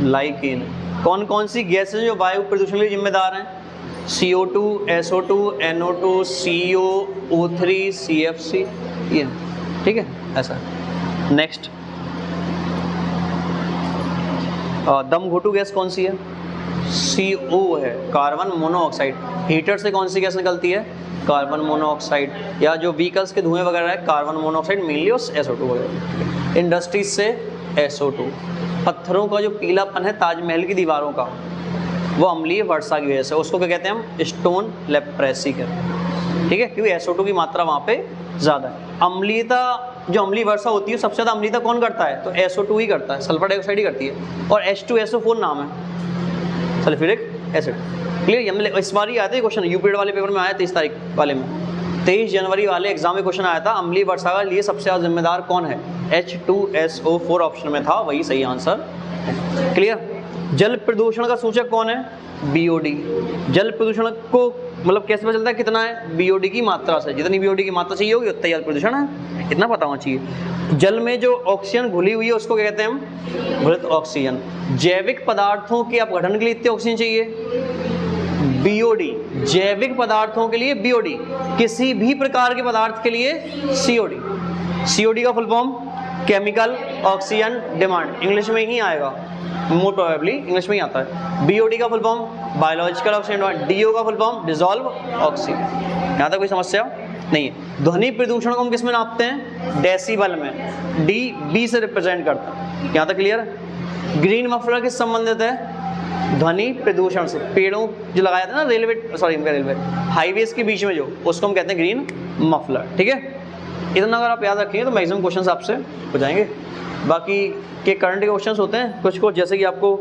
लाइकेन। कौन कौन सी गैसें जो वायु प्रदूषण के लिए जिम्मेदार हैं? CO2, SO2, NO2, CO, O3, CFC, ये, ठीक है, ऐसा। नेक्स्ट, दम घोटू गैस कौन सी है? CO है, कार्बन मोनोऑक्साइड। हीटर से कौन सी गैस निकलती है? Carbon monoxide. या जो व्हीकल्स के धुएं वगैरह है, कार्बन मोनोऑक्साइड मेनली, और SO2 वगैरह। इंडस्ट्रीज से SO2। पत्थरों का जो पीलापन है ताजमहल की दीवारों का, वो अम्लीय वर्षा की वजह से, उसको क्या कहते हैं हम? स्टोन लेप्रेसी कहते हैं, ठीक है, क्योंकि SO2 की मात्रा वहाँ पे ज़्यादा है। अम्लीयता, जो अम्लीय वर्षा होती है सबसे ज़्यादा अम्लीयता कौन करता है? तो SO2 ही करता है, सल्फर डाइऑक्साइड ही करती है। और H2SO4 नाम है, सल्फ्यूरिक एसिड। क्लियर? इस बार ही आया था क्वेश्चन, यूपीएड वाले पेपर में आया 23 तारीख वाले में, 23 जनवरी वाले एग्जाम में क्वेश्चन आया था, अम्लीय वर्षा के लिए सबसे ज़्यादा जिम्मेदार कौन है? H2SO4 ऑप्शन में था, वही सही आंसर। क्लियर? जल प्रदूषण का सूचक कौन है? BOD। जल प्रदूषण को मतलब कैसे पता चलता है कितना है? BOD की मात्रा से। जितनी BOD की मात्रा चाहिए होगी उतना जल प्रदूषण है, इतना पता होना चाहिए। जल में जो ऑक्सीजन घुली हुई है उसको क्या कहते हैं हम? घुलित ऑक्सीजन। जैविक पदार्थों के अपघटन के लिए इतने ऑक्सीजन चाहिए? BOD। जैविक पदार्थों के लिए BOD, किसी भी प्रकार के पदार्थ के लिए COD। COD का full form chemical oxygen demand, English में ही आएगा, मोर प्रोबेबली इंग्लिश में ही आता है। BOD का full form biological oxygen demand, DO का फुल फॉर्म डिसॉल्व ऑक्सीजन। यहाँ तक कोई समस्या नहीं है। ध्वनि प्रदूषण को हम किस में नापते हैं? डेसिबल में। dB से रिप्रेजेंट करता है। यहाँ तक क्लियर है? ग्रीन मफलर किस संबंधित है? ध्वनि प्रदूषण से। पेड़ों जो लगाया था ना रेलवे हाईवेज के बीच में, जो उसको हम कहते हैं ग्रीन मफलर, ठीक है। इतना अगर आप याद रखेंगे तो मैक्सिमम क्वेश्चंस आपसे हो जाएंगे। बाकी के करंट के क्वेश्चंस होते हैं कुछ जैसे कि आपको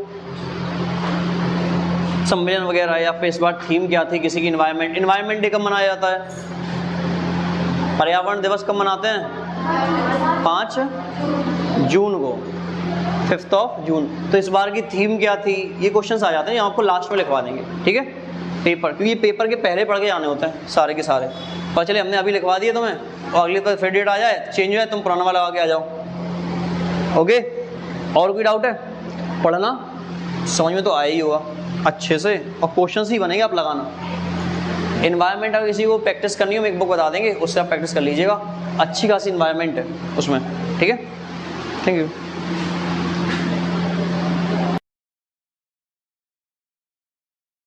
सम्मेलन वगैरह, या फिर इस बार थीम क्या थी किसी की? इन्वायरमेंट डे कब मनाया जाता है? पर्यावरण दिवस कब मनाते हैं? 5 जून को, 5 जून। तो इस बार की थीम क्या थी? ये क्वेश्चंस आ जाते हैं, आपको लास्ट में लिखवा देंगे, ठीक है, पेपर, क्योंकि ये पेपर के पहले पढ़ के जाने होते हैं सारे के सारे। पर चलिए हमने अभी लिखवा दिए तुम्हें, और अगली बार फिर डेट आ जाए, चेंज हो जाए, तुम पुराना वाला लगा के आ जाओ। ओके, और कोई डाउट है? पढ़ना समझ में तो आया ही होगा अच्छे से, और क्वेश्चंस ही बनेंगे आप लगाना। इन्वायरमेंट अगर किसी को प्रैक्टिस करनी हो, हम एक बुक बता देंगे, उससे आप प्रैक्टिस कर लीजिएगा, अच्छी खासी इन्वायरमेंट है उसमें, ठीक है। Thank you.